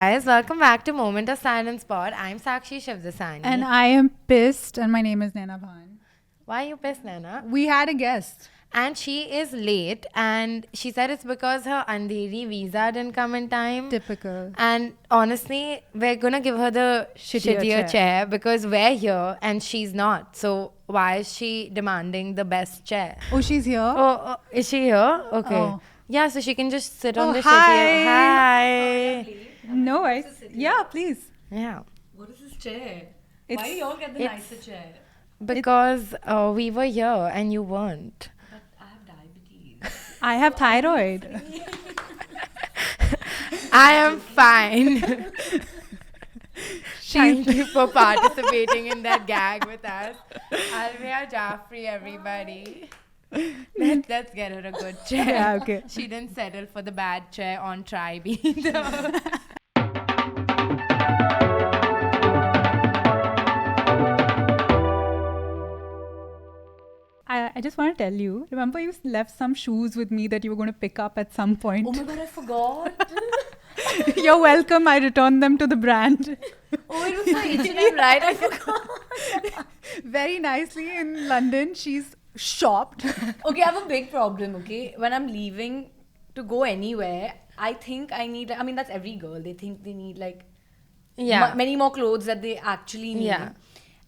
Guys, welcome back to Moment of Silence Pod. I'm Sakshi Shivdasani. And I am pissed, and my name is Naina Bhan. Why are you pissed, Nana? We had a guest. And she is late, and she said it's because her Andheri visa didn't come in time. Typical. And honestly, we're gonna give her the shittier chair because we're here and she's not. So why is she demanding the best chair? Oh, she's here? Oh, is she here? Okay. Oh. Yeah, so she can just sit on the hi. shittier. Hi. No, yeah, please. Yeah. What is this chair? It's- Why do you all get the it's- nicer chair? Because we were here and you weren't. But I have diabetes. I have thyroid. I am fine. Thank you for participating in that gag with us. Alaviaa Jaaferi, everybody. Let's get her a good chair. Yeah, okay. She didn't settle for the bad chair on Tribe either. I just want to tell you, remember you left some shoes with me that you were going to pick up at some point? Oh my god, I forgot. You're welcome. I returned them to the brand. Oh, it was for H&M, right? I forgot. Very nicely in London. She's shopped. Okay, I have a big problem, okay? When I'm leaving to go anywhere, I think I need, I mean, that's every girl. They think they need like Yeah. many more clothes that they actually need. Yeah.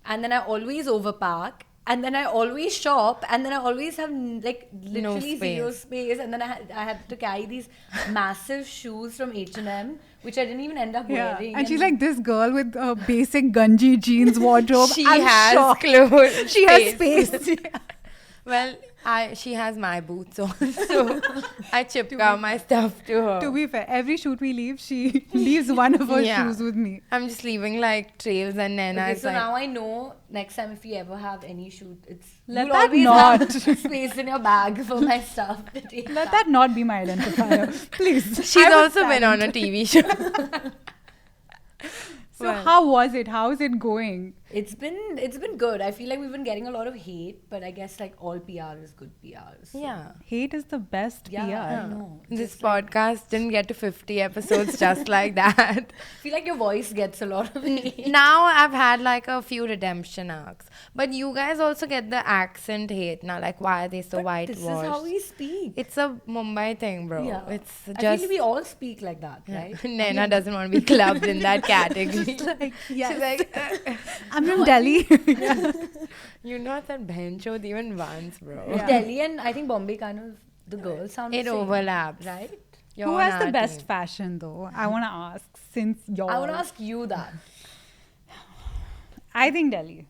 And then I always overpack. And then I always shop, and then I always have like literally zero space. And then I had to carry these massive shoes from H&M, which I didn't even end up wearing. And she's like this girl with a basic Gunji jeans wardrobe. She I'm has shocked. clothes. She has space. Well, she has my boots on, so I chipped out my stuff to her. To be fair, every shoot we leave, she leaves one of her Yeah. shoes with me. I'm just leaving like trails and Nana Okay, is so like, now I know next time if we ever have any shoot, it's Let you'll that always not. have space in your bag for my stuff to take Let back. that not be my identifier, please. she's I would also been stand. on a TV show. So Well. how was it? How is it going? It's been good. I feel like we've been getting a lot of hate, but I guess like all PR is good PR. So. Yeah. Hate is the best Yeah, PR. I know. This podcast didn't get to 50 episodes just like that. I feel like your voice gets a lot of hate. Now I've had like a few redemption arcs. But you guys also get the accent hate now. Like, why are they so But whitewashed? this is how we speak. It's a Mumbai thing, bro. Yeah. It's I just. feel we all speak like that, right? Nena doesn't want to be clubbed in that category. Like, She's like, I'm from Delhi. you not that benchod even once, bro. Yeah. Delhi and I think Bombay kind of the girls sound It the same, overlaps. right? You're Who on has the our best team. fashion though? I want to ask since you're. I want to ask you that. I think Delhi.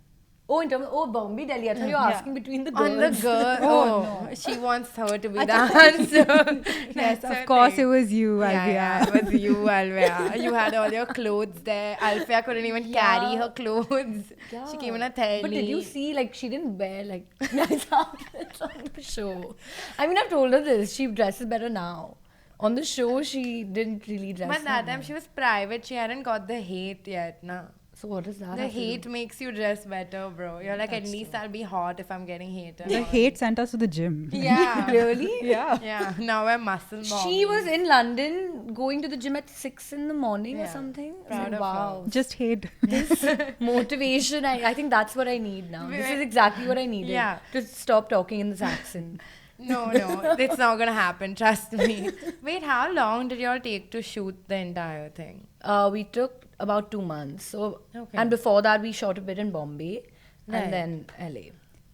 Oh, in terms of Bombay, Delhi. I thought you were Yeah. asking between the girls. On the girl, Oh, she wants her to be the answer. Yes, That's of her course thing. it was you, Yeah, yeah, Alaviaa. it was you, Alaviaa. You had all your clothes there. Alaviaa couldn't even carry her clothes. She came in a theli. But did you see, like, she didn't wear, like, nice outfits on the show. I mean, I've told her this. She dresses better now. On the show, she didn't really dress But that well. time she was private. She hadn't got the hate yet, na. So what does that The have to do? hate makes you dress better, bro. You're like, at least I'll be hot if I'm getting hated. The hate sent us to the gym. Yeah. Really? Yeah. Yeah. Now we're muscle mom. She was in London going to the gym at 6 in the morning or Yeah. something. I was Proud like, of wow. Just hate. This motivation, I think that's what I need now. This is exactly what I needed. Yeah. To stop talking in this accent. No, it's not gonna happen. Trust me. Wait, how long did y'all take to shoot the entire thing? We took about 2 months. So, Okay. and before that, we shot a bit in Bombay Right. and then LA.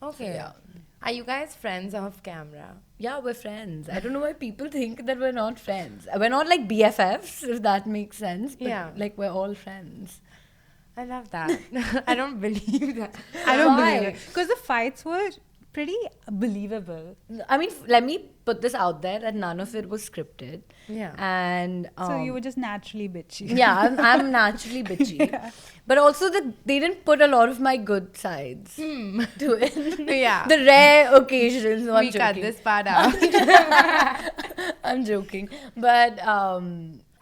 Okay. Yeah. Are you guys friends off camera? Yeah, we're friends. I don't know why people think that we're not friends. We're not like BFFs, if that makes sense. But Yeah. like we're all friends. I love that. I don't believe that. I don't Why? believe it. Because the fights were pretty believable. I mean, let me put this out there that none of it was scripted. Yeah. And So you were just naturally bitchy. yeah, I'm naturally bitchy. But also that they didn't put a lot of my good sides to it. Yeah. The rare occasions. No, I'm We cut joking. this part out. I'm joking. But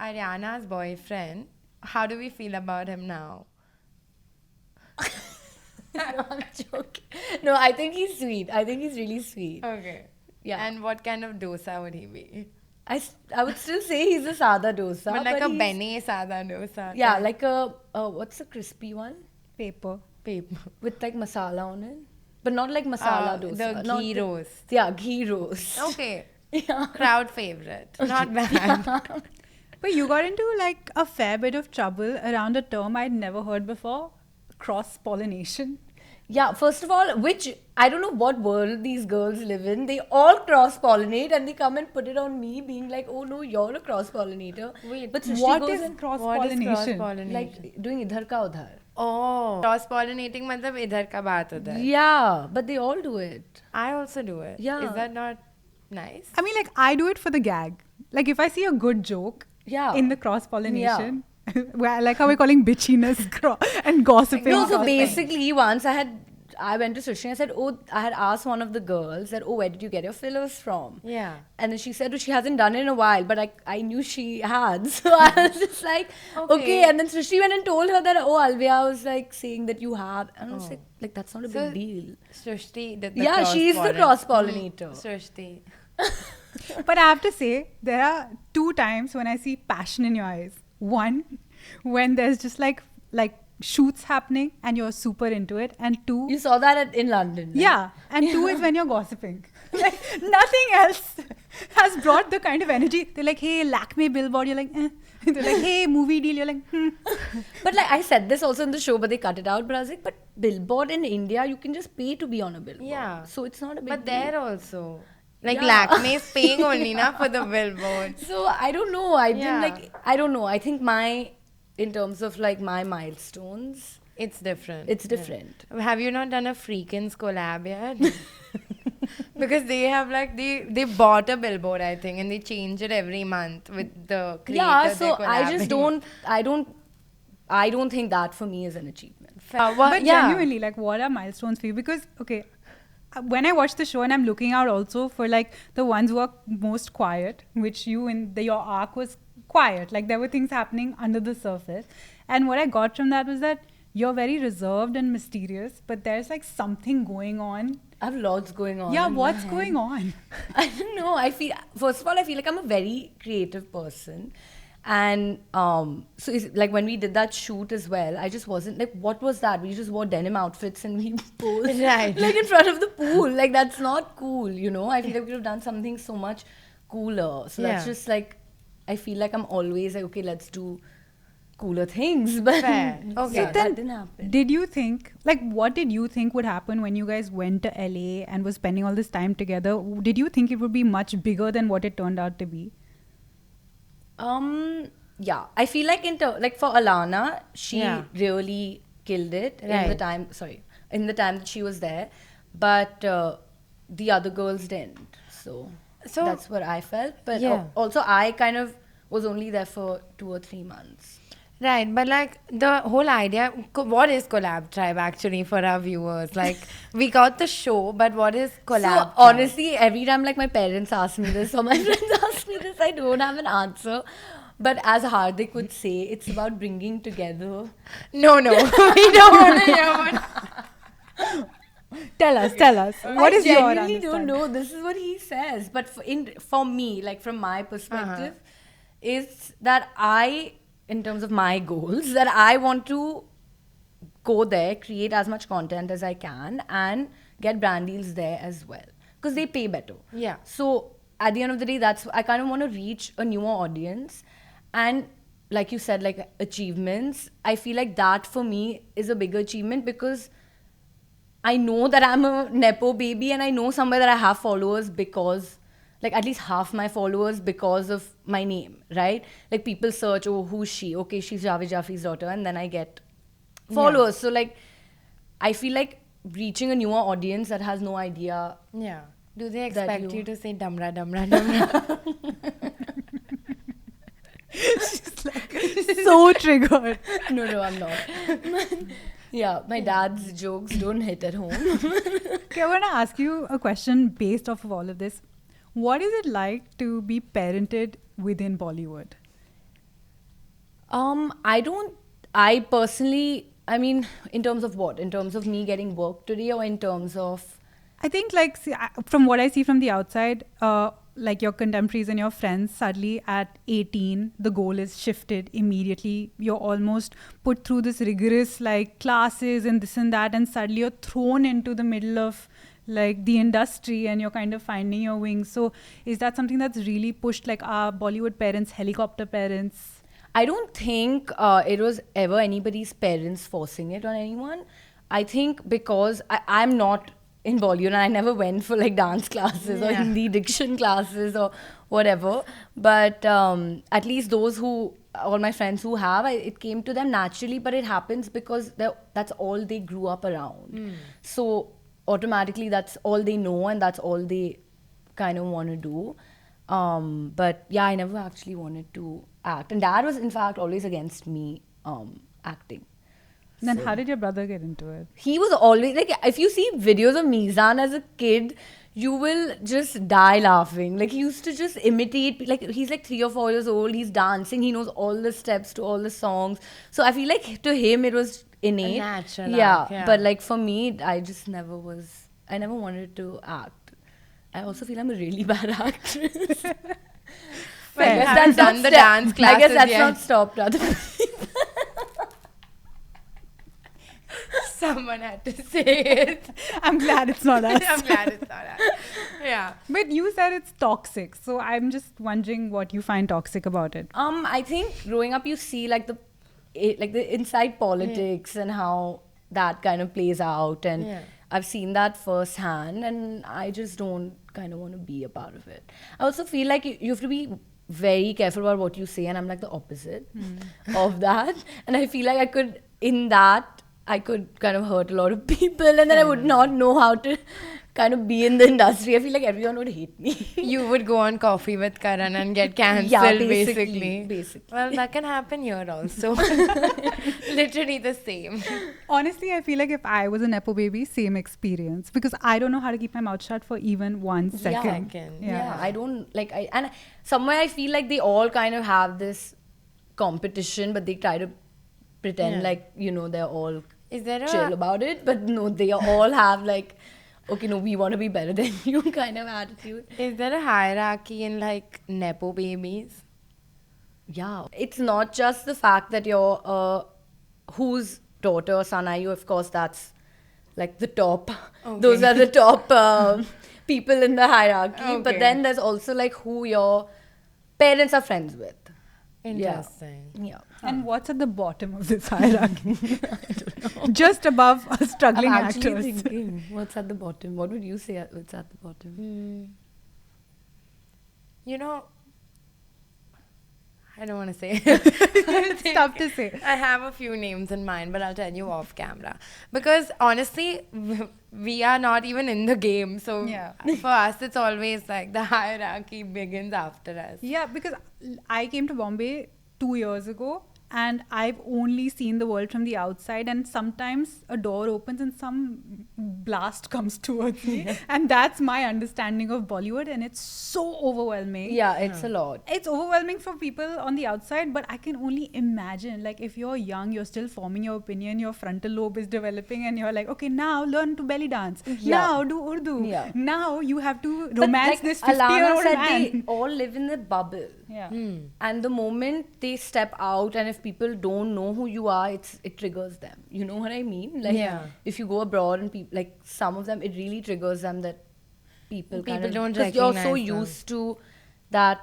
Ariana's boyfriend, how do we feel about him now? no, I'm joking. No, I think he's sweet. I think he's really sweet. Okay. Yeah. And what kind of dosa would he be? I would still say he's a sada dosa. But like a he's- Benny sada dosa. Yeah, like a what's the crispy one? Paper. Paper. With like masala on it. But not like masala dosa. The not ghee roast. Yeah, ghee roast. Okay. Yeah. Crowd favorite. Not bad. But you got into like a fair bit of trouble around a term I'd never heard before, cross-pollination. Yeah, first of all, which I don't know what world these girls live in. They all cross pollinate and they come and put it on me, being like, "Oh no, you're a cross pollinator." Wait, but Srishti What goes is and cross-pollination? cross-pollination? like doing idhar ka udhar. Oh. Cross pollinating matlab idhar ka baat hota hai. Yeah, but they all do it. I also do it. Yeah. Is that not nice? I mean, like, I do it for the gag. Like, if I see a good joke Yeah. in the cross-pollination, well, like how we're calling bitchiness and gossiping. No, so gossiping. basically, once I went to Srishti and I said, "Oh," I had asked one of the girls that, "Oh, where did you get your fillers from?" Yeah. And then she said, "Oh, she hasn't done it in a while," but I knew she had, so I was just like, okay. And then Srishti went and told her that, "Oh, Alaviaa was like saying that you have," and I was like that's not a So, big deal. Srishti did the Yeah, she's the cross-pollinator. Srishti. But I have to say, there are 2 times when I see passion in your eyes. One, when there's just like shoots happening and you're super into it, and 2, You saw that in London. Right? yeah, and 2 is when you're gossiping. Like, nothing else has brought the kind of energy. They're like, "Hey, Lakme billboard," you're like, eh. They're like, "Hey, movie deal," you're like, But like I said this also in the show, but they cut it out. But I was like, but billboard in India, you can just pay to be on a billboard. Yeah. So it's not a big But deal. there also. Like Yeah. Lakme is paying only na for the billboard. So I don't know. I Yeah. didn't like. I don't know. I think in terms of like my milestones, It's different. it's different. Yeah. Have you not done a Freakins collab yet? Because they have like they bought a billboard, I think, and they change it every month with the creator. Yeah. So they're I just collabing. I don't think that for me is an achievement. but genuinely, like, what are milestones for you? Because, okay, when I watch the show and I'm looking out also for like the ones who are most quiet, which your arc was quiet, like there were things happening under the surface, and what I got from that was that you're very reserved and mysterious, but there's like something going on. I have lots going on. Yeah, in my what's head. going on? I don't know. First of all, I feel like I'm a very creative person. And so it's like when we did that shoot as well, I just wasn't like, what was that? We just wore denim outfits and we posed Right. like in front of the pool. Like that's not cool, you know? I feel like we could have done something so much cooler. So that's Yeah. just like, I feel like I'm always like, okay, let's do cooler things. But Fair. Okay. yeah, So that didn't happen. Did you think, like, what did you think would happen when you guys went to LA and was spending all this time together? Did you think it would be much bigger than what it turned out to be? Yeah, I feel like like for Alana, she Yeah. really killed it in the Right. time. Sorry, in the time that she was there, but the other girls didn't. So that's what I felt. But Yeah. also, I kind of was only there for 2 or 3 months. Right, but like the whole idea, what is Collab Tribe actually for our viewers? Like we got the show, but what is Collab So Tribe? honestly, every time like my parents ask me this or my friends ask me this, I don't have an answer. But as Hardik would say, it's about bringing together. No, we don't want to hear what. Tell us. What is I your genuinely understanding? don't know. This is what he says. But for me, like from my perspective, is that in terms of my goals, that I want to go there, create as much content as I can, and get brand deals there as well. Because they pay better. Yeah. So at the end of the day, I kind of want to reach a newer audience. And like you said, like achievements, I feel like that for me is a bigger achievement because I know that I'm a Nepo baby and I know somewhere that I have followers because, like at least half my followers because of my name, right? Like people search, oh, who's she? Okay, she's Alaviaa Jaaferi's daughter, and then I get followers. So like, I feel like reaching a newer audience that has no idea. Yeah. Do they That expect you- you to say damra, damra, damra? She's like so triggered. No, I'm not. Yeah, my dad's jokes don't hit at home. Okay, I want to ask you a question based off of all of this. What is it like to be parented within Bollywood? I personally, I mean, in terms of what? In terms of me getting work today or in terms of... I think, like, from what I see from the outside, like your contemporaries and your friends, suddenly at 18, the goal is shifted immediately. You're almost put through this rigorous like classes and this and that, and suddenly you're thrown into the middle of like the industry and you're kind of finding your wings. So is that something that's really pushed like our Bollywood parents, helicopter parents? I don't think it was ever anybody's parents forcing it on anyone. I think because I'm not in Bollywood and I never went for like dance classes or Hindi diction classes or whatever. But at least those who, all my friends who have, it came to them naturally, but it happens because that's all they grew up around. So automatically that's all they know and that's all they kind of want to do. But yeah, I never actually wanted to act. And Dad was in fact always against me acting. Then how did your brother get into it? He was always like, if you see videos of Mizan as a kid, you will just die laughing. Like he used to just imitate, like he's like 3 or 4 years old, he's dancing, he knows all the steps to all the songs. So I feel like to him it was innate. Natural. Yeah, but like for me, I never wanted to act. I also feel I'm a really bad actress. But you haven't done the dance classes I guess that's yet. not stopped other people. Someone had to say it. I'm glad it's not us. I'm glad it's not us. Yeah. But you said it's toxic. So I'm just wondering what you find toxic about it. I think growing up you see like the inside politics and how that kind of plays out, and I've seen that firsthand, and I just don't kind of want to be a part of it. I also feel like you have to be very careful about what you say, and I'm like the opposite of that, and I feel like I could kind of hurt a lot of people, and then I would not know how to kind of be in the industry. I feel like everyone would hate me. You would go on Coffee with Karan and get cancelled, basically. Well, that can happen here also. Literally the same. Honestly, I feel like if I was a Nepo baby, same experience. Because I don't know how to keep my mouth shut for even 1 second. Yeah, I don't like. And somewhere I feel like they all kind of have this competition, but they try to pretend like, you know, they're all chill about it. But no, they all have like, okay, no, we want to be better than you kind of attitude. Is there a hierarchy in like Nepo babies? Yeah. It's not just the fact that you're whose daughter or son are you. Of course, that's like the top. Okay. Those are the top people in the hierarchy. Okay. But then there's also like who your parents are friends with. Interesting. Yeah. And what's at the bottom of this hierarchy? I don't know. Just above a struggling I'm actually actors. thinking, what's at the bottom? What would you say what's at the bottom? You know, I don't want to say. It's tough to say. I have a few names in mind, but I'll tell you off camera. Because honestly, we are not even in the game. So for us, it's always like the hierarchy begins after us. Yeah, because I came to Bombay 2 years ago and I've only seen the world from the outside, and sometimes a door opens and some blast comes towards me, and that's my understanding of Bollywood, and it's so overwhelming. Yeah, it's a lot. It's overwhelming for people on the outside, but I can only imagine, like, if you're young, you're still forming your opinion, your frontal lobe is developing, and you're like, okay, now learn to belly dance. Now do Urdu. Now you have to romance this 50-year-old man. They all live in a bubble. And the moment they step out, and if people don't know who you are, it triggers them. You know what I mean? Like, if you go abroad and people, like some of them, it really triggers them that people don't recognize, because you're so used to that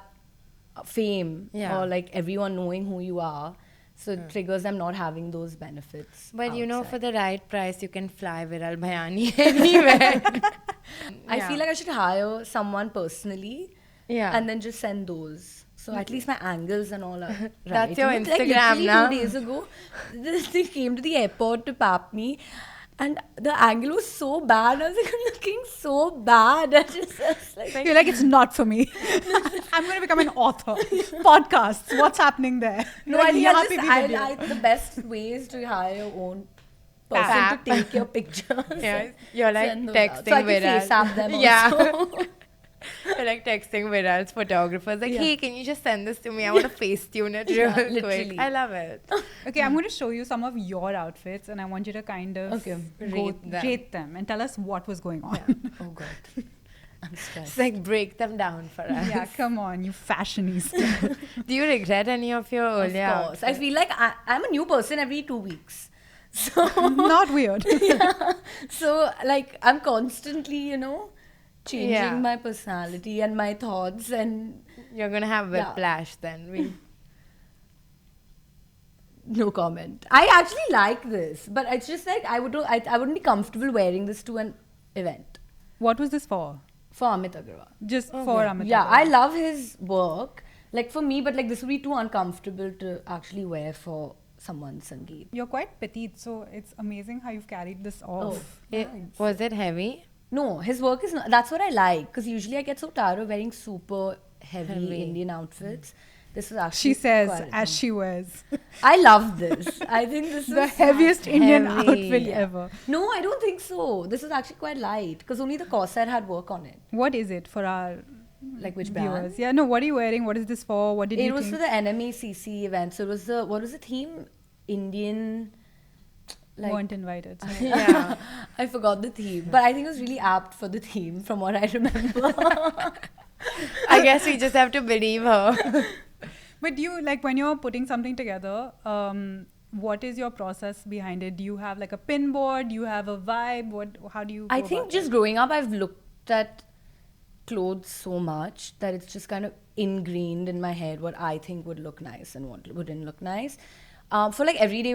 fame or like everyone knowing who you are. So it triggers them not having those benefits. But outside. You know, for the right price, you can fly Viral Bhayani anywhere. I feel like I should hire someone personally and then just send those. So at least my angles and all are right. That's your Instagram now. 2 days ago, they came to the airport to pap me, and the angle was so bad. I was like, I'm looking so bad. I was like, you're like, it's not for me. I'm going to become an author. Podcasts. What's happening there? No, like, I think the best way is to hire your own person to take your pictures. You're like texting so I can FaceApp them also. You're like texting Viral's photographers, like, hey, can you just send this to me? I want to Facetune it real quick. I love it. Okay, I'm going to show you some of your outfits, and I want you to kind of rate them and tell us what was going on. Oh, God. I'm stressed. It's like break them down for us. Yeah, come on, you fashionista. Do you regret any of your earlier Of course. I feel like I'm a new person every 2 weeks. So Not weird. yeah. So like I'm constantly, changing Yeah. my personality and my thoughts, and You're gonna have Yeah. whiplash then. no comment. I actually like this, but it's just like I wouldn't be comfortable wearing this to an event What was this for? for Amit Agarwal. Just for Amit. Yeah, Agarwal. I love his work. Like for me, but like this would be too uncomfortable to actually wear for someone's Sangeet. You're quite petite, so it's amazing how you've carried this off. Was it heavy? No, his work is not. That's what I like, because usually I get so tired of wearing super heavy Indian outfits. This is actually. She says quite as she wears I love this. I think this the is heaviest Indian heavy. outfit ever. No, I don't think so. This is actually quite light, because only the corset had work on it. What is it for our Like which viewers? brand? Yeah, no. What are you wearing? What is this for? What did It you was think? for the NMACC event. So it was what was the theme? Indian. Weren't invited. So. Yeah. I forgot the theme, but I think it was really apt for the theme, from what I remember. I guess we just have to believe her. But you like when you're putting something together. What is your process behind it? Do you have like a pin board? Do you have a vibe? How do you? I go think about just it? growing up, I've looked at clothes so much that it's just kind of ingrained in my head what I think would look nice and what wouldn't look nice. For like everyday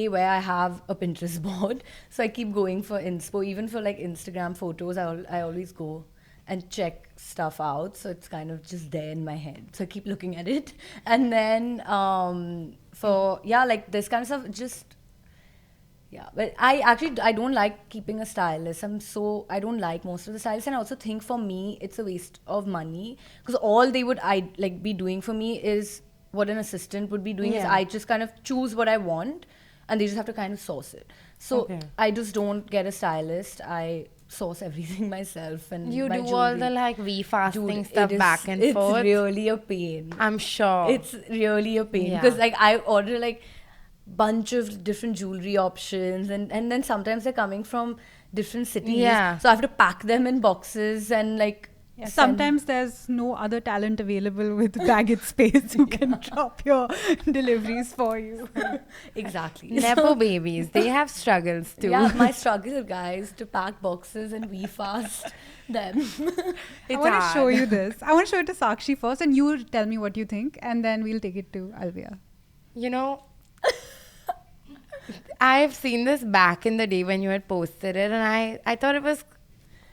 wear, I have a Pinterest board, so I keep going for inspo. Even for like Instagram photos, I always go and check stuff out, so it's kind of just there in my head. So I keep looking at it, and then like this kind of stuff, just. Yeah, but I don't like keeping a stylist. I don't like most of the stylists, and I also think for me it's a waste of money, because all they would be doing for me is what an assistant would be doing. Is I just kind of choose what I want, and they just have to kind of source it. So I just don't get a stylist. I source everything myself, and You my do all jewelry. the like fasting Dude, stuff back and forth. It's really a pain. I'm sure. It's really a pain, Yeah. because like I order like bunch of different jewelry options, and then sometimes they're coming from different cities. Yeah. So I have to pack them in boxes and like. Yeah, send- sometimes there's no other talent available with baggage space who can drop your deliveries for you. Exactly. Nepo babies, they have struggles too. Yeah, my struggle, guys, to pack boxes and fast them. I want to hard. show you this. I want to show it to Sakshi first, and you tell me what you think, and then we'll take it to Alaviaa. You know, I've seen this back in the day when you had posted it, and I thought it was.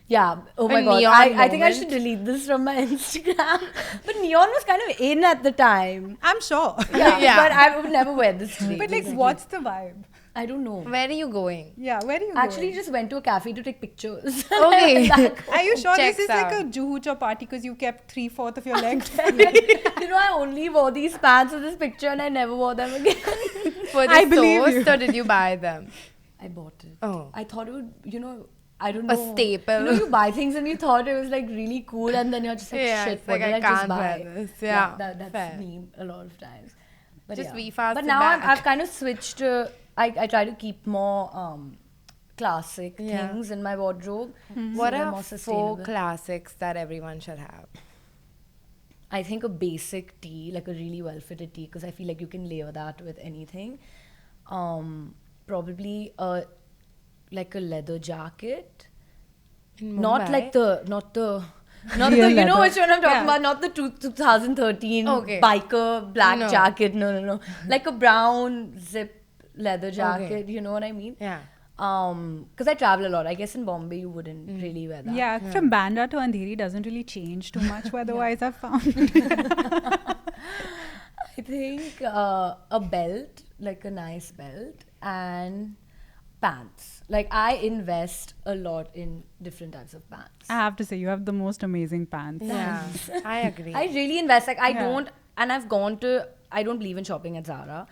Yeah. Oh A my god. neon I think I moment. should delete this from my Instagram. But neon was kind of in at the time. I'm sure. Yeah. Yeah. But I would never wear this today. But like, basically. what's the vibe? I don't know. Where are you going? Yeah, where do you Actually, go? just went to a cafe to take pictures. Okay. Are you sure Checks this is like out. a juhucha party because you kept 3/4 of your leg? I only wore these pants for this picture and I never wore them again. For the I believe toast, you. or did you buy them? I bought it. Oh. I thought it would, I don't A know. staple. You buy things and you thought it was like really cool, and then you're just like, Yeah, shit, it's what like, did I I just can't buy? wear this. Yeah, that's fair. me a lot of times. But Just yeah. V-fast But it now back. I've kind of switched to, I try to keep more classic Yeah. things in my wardrobe. What so they're are more 4 sustainable. classics that everyone should have? I think a basic tee, like a really well-fitted tee, because I feel like you can layer that with anything. Probably like a leather jacket. In Not Mumbai? like not the Real you know leather. which one I'm talking Yeah. about, not the 2013 Okay. biker black No. jacket. No. Like a brown zip leather jacket, you know what I mean? Yeah. Because I travel a lot. I guess in Bombay you wouldn't really wear that. Yeah, from Bandra to Andheri doesn't really change too much weather-wise, I've found. I think a belt, like a nice belt, and pants. Like I invest a lot in different types of pants. I have to say, you have the most amazing pants. Yeah, I agree. I really invest. Like I Yeah. don't, and I've gone to. I don't believe in shopping at Zara.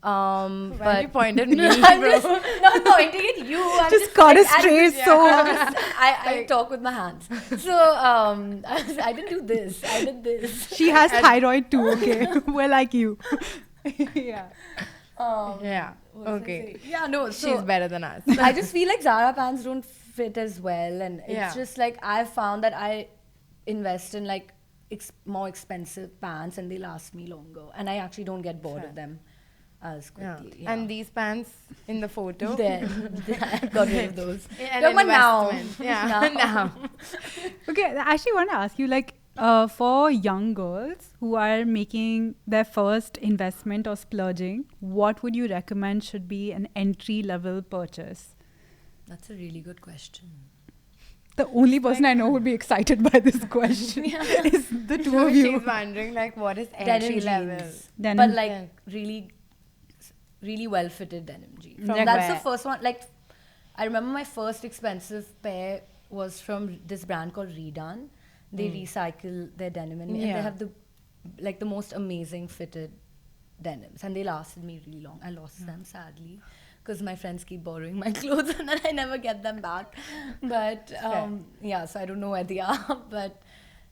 Why But you point at me, I'm bro? just not pointing at you. I'm Just got like, a straight I'm soul. just- I talk with my hands. So I didn't do this. I did this. She has thyroid too, okay? We're like you. Yeah. Yeah. What was I Okay. saying? Yeah, no. So She's better than us. I just feel like Zara pants don't fit as well, and it's Yeah. just like I've found that I invest in like more expensive pants and they last me longer, and I actually don't get bored of them as Yeah. quickly. Yeah. And these pants in the photo. then I got rid of those. An No, but now. investment. Yeah. Now. Okay, I actually want to ask you, like, for young girls who are making their first investment or splurging, what would you recommend should be an entry-level purchase? That's a really good question. The only person I know would be excited by this question is the two of you. She's wondering like what is Denim entry level? jeans. Denim. But like really well fitted denim jeans. Like That's the where? first one. Like I remember my first expensive pair was from this brand called Redone. They recycle their denim and they have the most amazing fitted denims, and they lasted me really long. I lost them sadly because my friends keep borrowing my clothes and then I never get them back. But so I don't know where they are. But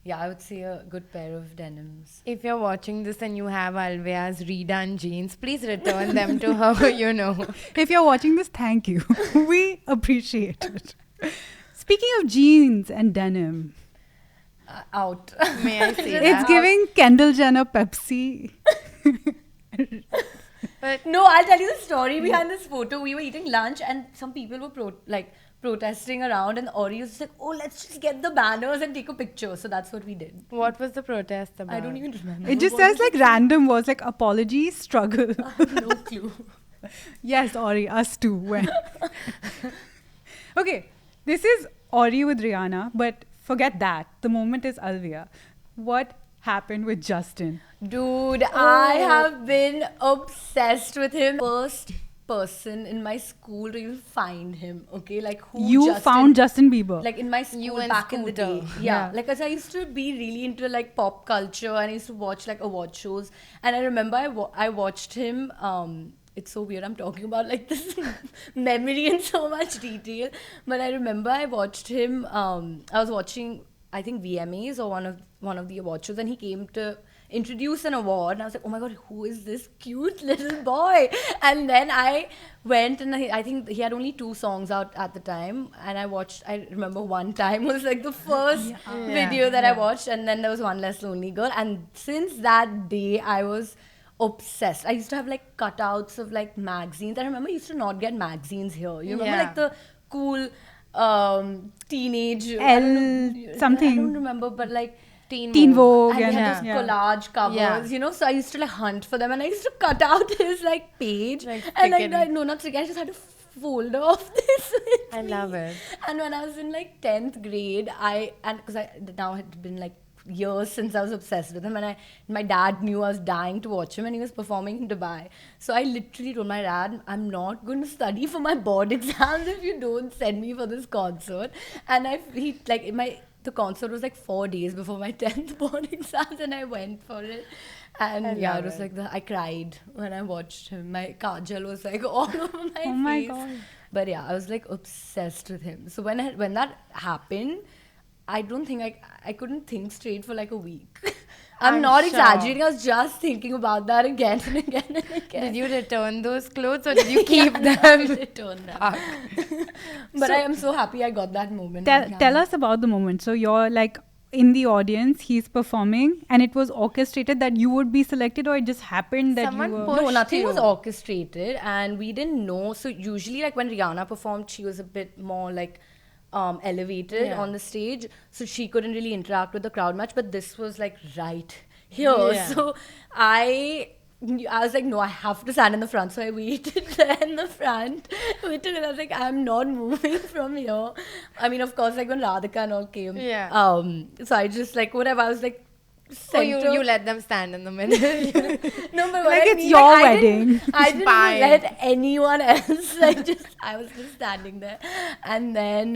yeah, I would say a good pair of denims. If you're watching this and you have Alaviaa's redone jeans, please return them to her, If you're watching this, thank you. We appreciate it. Speaking of jeans and denim, Out. May I say it's that? giving Kendall Jenner Pepsi. But No, I'll tell you the story behind this photo. We were eating lunch and some people were protesting around, and Ori was like, oh, let's just get the banners and take a picture. So that's what we did. what was the protest about? I don't even remember. It just What says like random words like apology, struggle. I have no clue. Yes, Ori, us too. When? Okay, this is Ori with Rihanna, but forget that. The moment is Alaviaa. What happened with Justin? Dude, I have been obsessed with him. First person in my school to even find him, okay? Like who You found Justin Bieber. Like in my school You and back in the Scooter. day. Yeah. Like as I used to be really into like pop culture and I used to watch like award shows. And I remember I watched him, it's so weird I'm talking about like this memory in so much detail. But I remember I watched him, I was watching I think VMAs or one of the award shows, and he came to introduce an award, and I was like, oh my god, who is this cute little boy? And then I went, and I think he had only 2 songs out at the time, and I remember one time was like the first video that I watched, and then there was One Less Lonely Girl, and since that day I was obsessed. I used to have like cutouts of like magazines. I remember I used to not get magazines here. You remember like the cool teenage something. I don't remember, but like Teen Vogue and and they had those collage covers, so I used to like hunt for them, and I used to cut out his like page, Like, and like stick it in. no, not stick, I just had a folder of this with I me. love it. And when I was in like 10th grade, because I now had been like years since I was obsessed with him, and my dad knew I was dying to watch him, and he was performing in Dubai. So I literally told my dad, I'm not going to study for my board exams if you don't send me for this concert. And the concert was like 4 days before my 10th board exams, and I went for it. And it was like I cried when I watched him. My kajal was like all over my face. Oh my god. But yeah, I was like obsessed with him. So when that happened, I don't think I couldn't think straight for like a week. I'm not exaggerating. I was just thinking about that again and again and again. Did you return those clothes or did you keep No, I them? returned them. But I am so happy I got that moment. Tell us about the moment. So you're like in the audience, he's performing, and it was orchestrated that you would be selected, or it just happened that Someone you were... pushed No, nothing you. was orchestrated, and we didn't know. So usually, like when Rihanna performed, she was a bit more like elevated on the stage, so she couldn't really interact with the crowd much. But this was like right here, so I was like, no, I have to stand in the front. So I waited there in the front, and I was like, I'm not moving from here. I mean, of course, like when Radhika and all came, so I just like whatever. I was like. So you let them stand in the middle. No, but Like what I it's mean, your like, wedding. I didn't Fine. let anyone else. I was just standing there, and then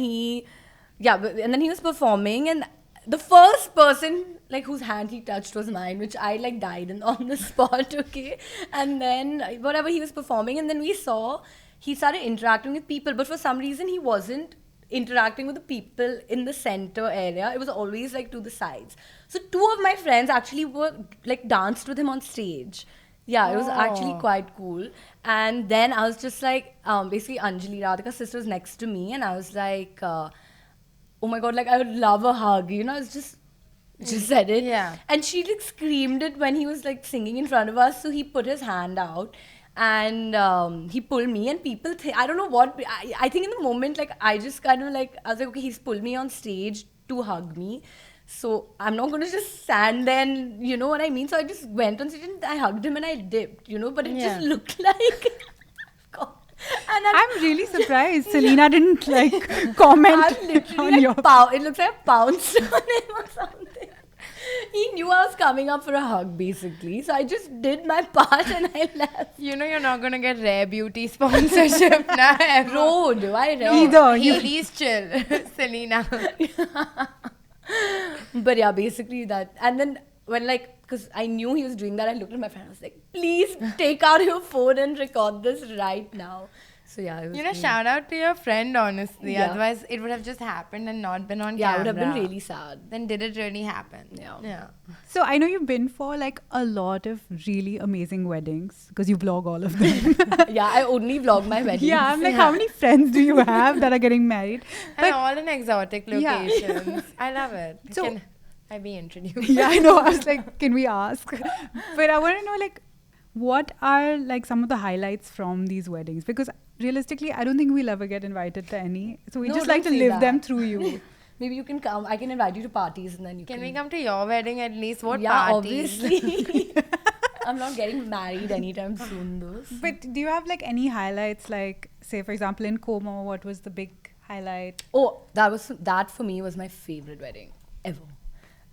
he was performing, and the first person like whose hand he touched was mine, which I like died on the spot. Okay, and then whatever he was performing, and then we saw he started interacting with people, but for some reason he wasn't interacting with the people in the center area. It was always like to the sides. So 2 of my friends actually were like danced with him on stage. Yeah, it was actually quite cool. And then I was just like, basically Anjali, Radhika's sister, was next to me, and I was like, oh my god, like I would love a hug. You know, I was just said it. Yeah. And she like screamed it when he was like singing in front of us. So he put his hand out and he pulled me, and people I don't know what, I think in the moment, like I just kind of like, I was like, okay, he's pulled me on stage to hug me. So I'm not going to just stand there and, you know what I mean? So I just went on stage and I hugged him and I dipped, you know, but it just looked like... God. And I'm really surprised Selena didn't like comment on your... It looks like I pounced on him or something. He knew I was coming up for a hug, basically. So I just did my part and I left. You know you're not going to get Rare Beauty sponsorship now ever. Road, why Rare? Either. Haley's chill. Selena. But yeah, basically that. And then when like, because I knew he was doing that, I looked at my friend, I was like, please take out your phone and record this right now. So yeah, it was, you know, shout out to your friend, honestly. Yeah. Otherwise, it would have just happened and not been on camera. Yeah, it would have been really sad. Then did it really happen? Yeah. So I know you've been for like a lot of really amazing weddings because you vlog all of them. Yeah, I only vlog my weddings. Yeah, I'm like, how many friends do you have that are getting married? And all in exotic locations. I love it. So, can I be introduced? Yeah, I know. I was like, can we ask? But I want to know, like, what are like some of the highlights from these weddings? Because realistically, I don't think we'll ever get invited to any. So we just like to live them through you. Maybe you can come. I can invite you to parties and then you can... Can we come to your wedding at least? What yeah, parties? obviously. I'm not getting married anytime soon, though. But do you have like any highlights? Like, say, for example, in Como, what was the big highlight? Oh, that for me was my favorite wedding ever.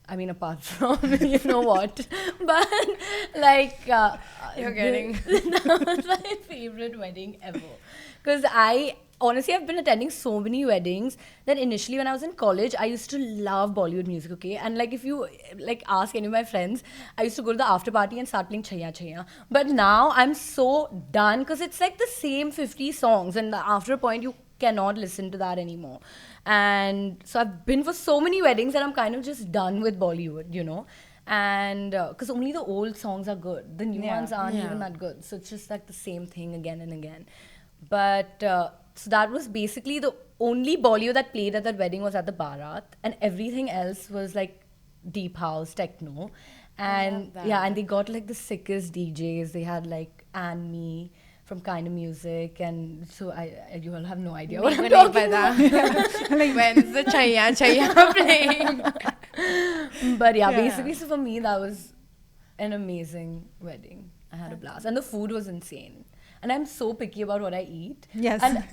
I mean, apart from, you know what. But, like... You're getting... That was my favorite wedding ever. Because honestly, I've been attending so many weddings that initially when I was in college, I used to love Bollywood music, okay? And like if you like ask any of my friends, I used to go to the after party and start playing Chaya Chaya. But now I'm so done because it's like the same 50 songs and after a point you cannot listen to that anymore. And so I've been for so many weddings that I'm kind of just done with Bollywood, you know? And because only the old songs are good. The new ones aren't even that good. So it's just like the same thing again and again. But so that was basically the only Bollywood that played at that wedding was at the Bharat, and everything else was like deep house, techno. And yeah, and they got like the sickest DJs. They had like and me from Kind of Music, and so you all have no idea what I'm talking about. Like when's the Chaya Chaya playing? But yeah, basically, so for me that was an amazing wedding. I had a blast, and the food was insane. And I'm so picky about what I eat. Yes. And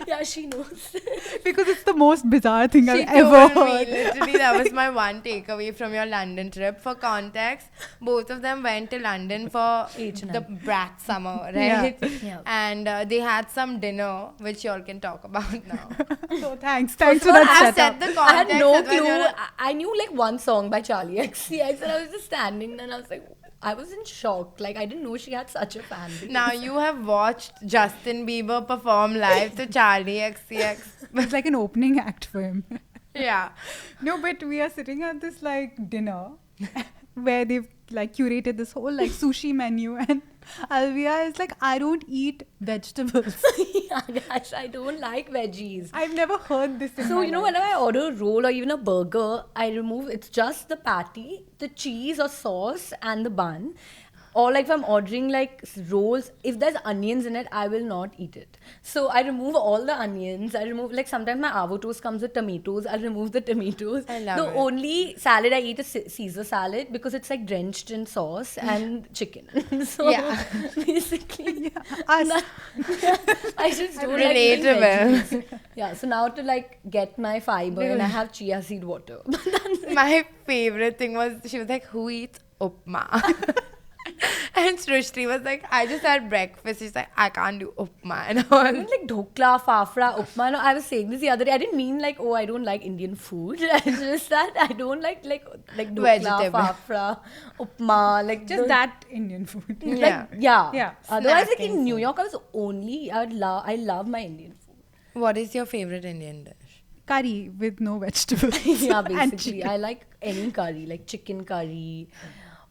yeah, she knows. Because it's the most bizarre thing I've She ever told me, heard. literally, that was my one takeaway from your London trip. For context, both of them went to London for the brat summer, right? Yeah. And they had some dinner, which you all can talk about now. So thanks for that setup. The context. I had no clue. I knew like one song by Charlie XCX, and I was just standing there and I was like, I was in shock. Like, I didn't know she had such a fan base. Now you have watched Justin Bieber perform live to Charlie XCX. It's like an opening act for him. Yeah. No, but we are sitting at this like dinner where they've like curated this whole like sushi menu, and Alaviaa is like, I don't eat vegetables. Yeah, guys, I don't like veggies. I've never heard this in So, my you know, life. whenever I order a roll or even a burger, I remove, it's just the patty, the cheese or sauce and the bun. Or like if I'm ordering like rolls, if there's onions in it, I will not eat it. So I remove all the onions. I remove, like sometimes my avo toast comes with tomatoes. I'll remove the tomatoes. I love the it. only salad I eat is Caesar salad because it's like drenched in sauce and chicken. So Yeah. basically, Us. I just don't Relatable. like eating veggies. Yeah, so now to like get my fiber and I have chia seed water. My favorite thing was, she was like, who eats upma? And Srishti was like, I just had breakfast. She's like, I can't do upma and all. I mean, like dhokla, fafra, upma. No, I was saying this the other day. I didn't mean like, oh, I don't like Indian food. It's just that I don't like dhokla, Vegetable. fafra, upma, like Just that Indian food. Yeah. Yeah. Yeah. Otherwise, like Snacking in New York, I love my Indian food. What is your favorite Indian dish? Curry with no vegetables. Yeah, and basically. chicken. I like any curry, like chicken curry.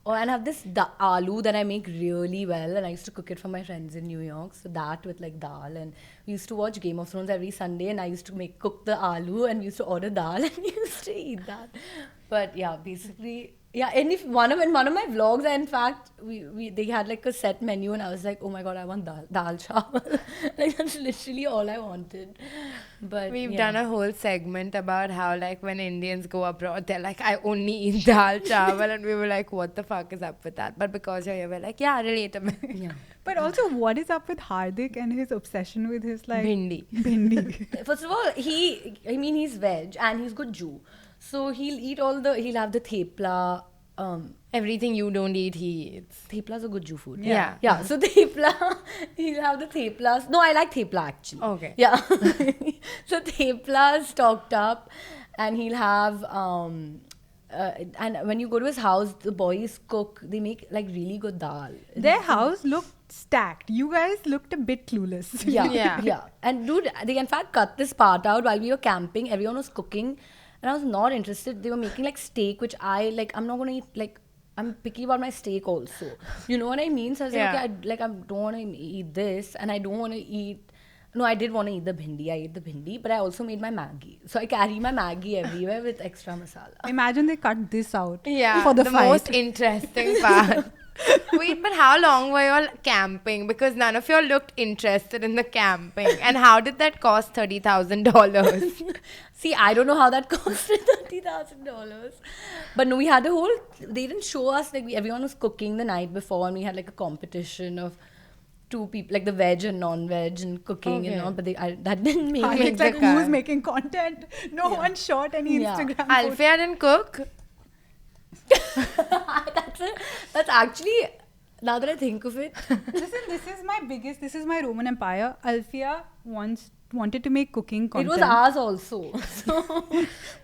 Oh, and I have this aloo that I make really well, and I used to cook it for my friends in New York. So that with like dal, and we used to watch Game of Thrones every Sunday, and I used to cook the aloo, and we used to order dal, and we used to eat that. But yeah, basically, yeah. And if in one of my vlogs, in fact, they had like a set menu, and I was like, oh my god, I want dal chawal. Like that's literally all I wanted. But We've yeah. done a whole segment about how like when Indians go abroad, they're like, I only eat dal chawal, and we were like, what the fuck is up with that? But because you're here, we're like, yeah, relatable. Yeah. But also, what is up with Hardik and his obsession with his like Bhindi. First of all, he's veg and he's good Jew. So he'll have the thepla. Everything you don't eat, he eats. Thepla's a good Jew food. Yeah. Yeah. So thepla, he'll have the theplas. No, I like thepla actually. Okay. Yeah. So thepla is stocked up, and he'll have and when you go to his house, the boys cook. They make like really good dal. Their house looked stacked. You guys looked a bit clueless. Yeah. Yeah. And dude, they in fact cut this part out while we were camping. Everyone was cooking, and I was not interested. They were making like steak, which I like. I'm not gonna eat like. I'm picky about my steak also. You know what I mean? So I was like, okay, I don't want to eat this, and I don't want to eat. No, I did want to eat the bhindi. I ate the bhindi, but I also made my Maggi. So I carry my Maggi everywhere with extra masala. Imagine they cut this out. Yeah, for the fight. most interesting part. Wait, but how long were you all camping? Because none of you all looked interested in the camping. And how did that cost $30,000? See, I don't know how that costed $30,000. But no, we had they didn't show us, like everyone was cooking the night before, and we had like a competition of two people, like the veg and non-veg and cooking and all, but that didn't make It's like who's making content? No one shot any Instagram photos. Alaviaa didn't cook? That's actually, now that I think of it. Listen, this is my Roman Empire. Alaviaa wanted to make cooking content. It was ours also. So.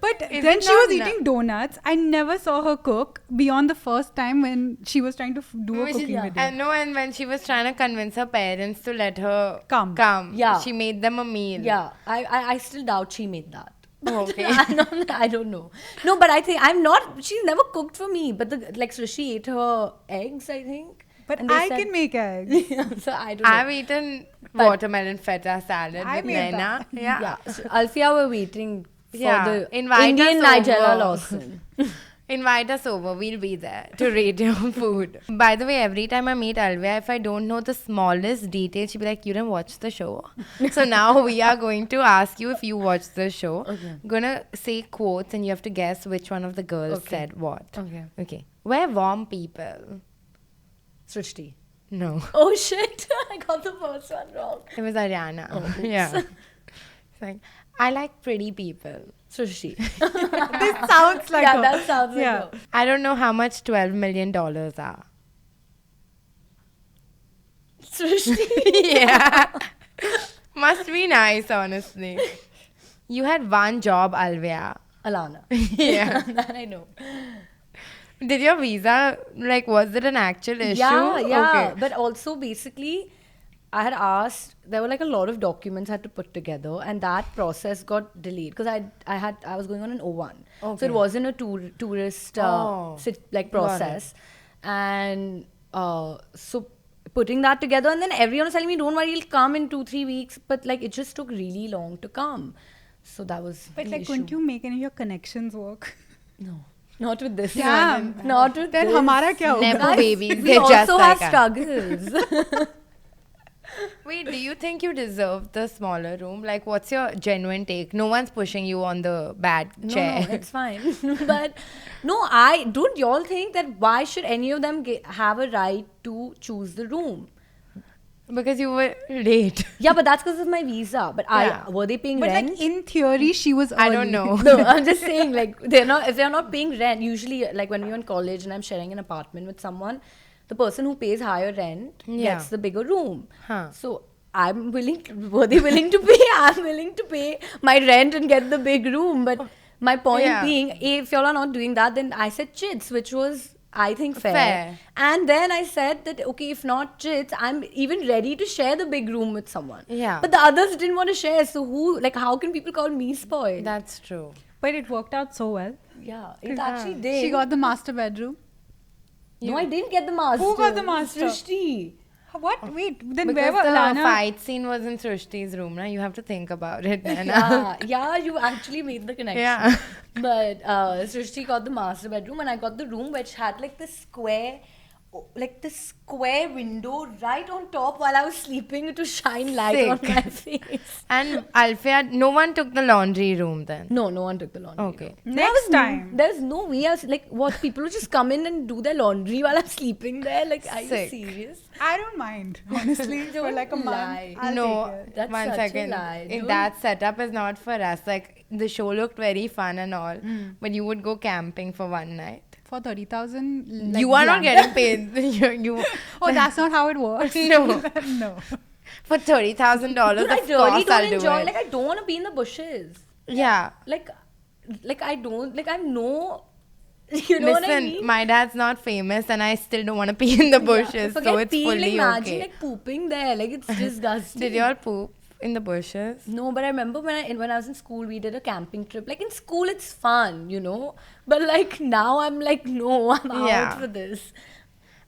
But then she was eating donuts. I never saw her cook beyond the first time when she was trying to do a cooking video. And when she was trying to convince her parents to let her come. Yeah. She made them a meal. Yeah, I still doubt she made that. Okay. I don't know. No, but I think she's never cooked for me. But Srishi ate her eggs, I think. But I can make eggs. So I don't know. I've eaten watermelon feta salad with Naina. Yeah. So Alaviaa were waiting for the Invite Indian us Nigella over. Lawson. Invite us over. We'll be there to rate your food. By the way, every time I meet Alaviaa, if I don't know the smallest detail, she'll be like, you didn't watch the show? So now we are going to ask you if you watched the show. Okay. I'm going to say quotes and you have to guess which one of the girls said what. Okay. We're warm people. Srishti. No. Oh shit. I got the first one wrong. It was Ariana. Oh, Yeah. It's like, I like pretty people. Srishti. This sounds like her. That sounds like her. I don't know how much $12 million are. Srishti. Yeah. Must be nice, honestly. You had one job, Alaviaa. Alana. Yeah. That I know. Did your visa, was it an actual issue? Yeah. Okay. But also, basically, I had asked, there were a lot of documents I had to put together, and that process got delayed because I was going on an O1. Okay. So it wasn't a tourist process. And so putting that together, and then everyone was telling me, don't worry, he'll come in 2-3 weeks. But it just took really long to come. So that was But the issue. couldn't you make any of your connections work? No. Not with this. Damn. Not with Then this. hamara kya hoga? Nepo babies. We They're just also like have us. struggles. Wait, do you think you deserve the smaller room? What's your genuine take? No one's pushing you on the bad chair. No, it's fine. But no, don't y'all think that why should any of them have a right to choose the room? Because you were late. Yeah, but that's because of my visa. But were they paying But rent? in theory, she was early. I don't know. No, I'm just saying if they're not paying rent, usually when we were in college and I'm sharing an apartment with someone, the person who pays higher rent gets the bigger room. Huh. So were they willing to pay? I'm willing to pay my rent and get the big room. But my point being, if y'all are not doing that, then I said chits, which was I think fair. And then I said that, okay, if not chits, I'm even ready to share the big room with someone. Yeah. But the others didn't want to share. So how can people call me spoiled? That's true. But it worked out so well. Yeah, it actually did. She got the master bedroom. No, I didn't get the master. Who got the master? Srishti. What? Wait, then Because where was the Alana? fight scene was in Srishti's room, na? You have to think about it. Yeah, you actually made the connection. Yeah. But Srishti got the master bedroom and I got the room which had like this square window right on top while I was sleeping to shine light on my face. And Alaviaa, no one took the laundry room then? No one took the laundry. Okay. Next time. There's no way. I was like, what? People would just come in and do their laundry while I'm sleeping there? Like, are you serious? I don't mind, honestly, for like a month. lie. I'll No, take it. That's one such a second. lie. That setup is not for us. Like, the show looked very fun and all, but you would go camping for one night. For 30,000. You are not getting paid. you Oh, that's not how it works. No. No. For $30,000, Dude, I of really course don't I'll do enjoy. it. Like, I don't want to be in the bushes. Yeah. Like I don't. Like, I'm no. You know Listen, what I mean? my dad's not famous and I still don't want to pee in the bushes, Forget so it's peeing, fully like, imagine okay. like pooping there. Like, it's disgusting. Did you all poop in the bushes? No, but I remember when I was in school, we did a camping trip. Like, in school, it's fun, you know. But like now, I'm like, no, I'm out for this.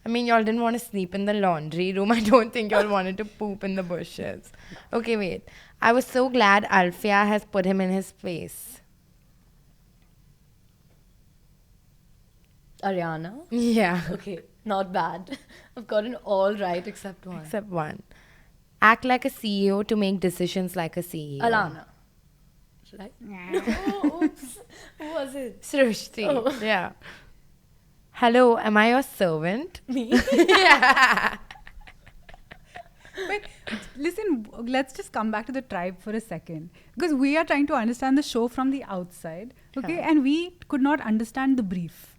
I mean, y'all didn't want to sleep in the laundry room. I don't think y'all wanted to poop in the bushes. Okay, wait. I was so glad Alaviaa has put him in his place. Ariana. Yeah. Okay, not bad. I've gotten all right except one. Except one. Act like a CEO to make decisions like a CEO. Alana. Should I? Oh, oops. Who was it? Srishti. Oh. Yeah. Hello, am I your servant? Me? But listen, let's just come back to the tribe for a second. Because we are trying to understand the show from the outside. Okay. Yeah. And we could not understand the brief.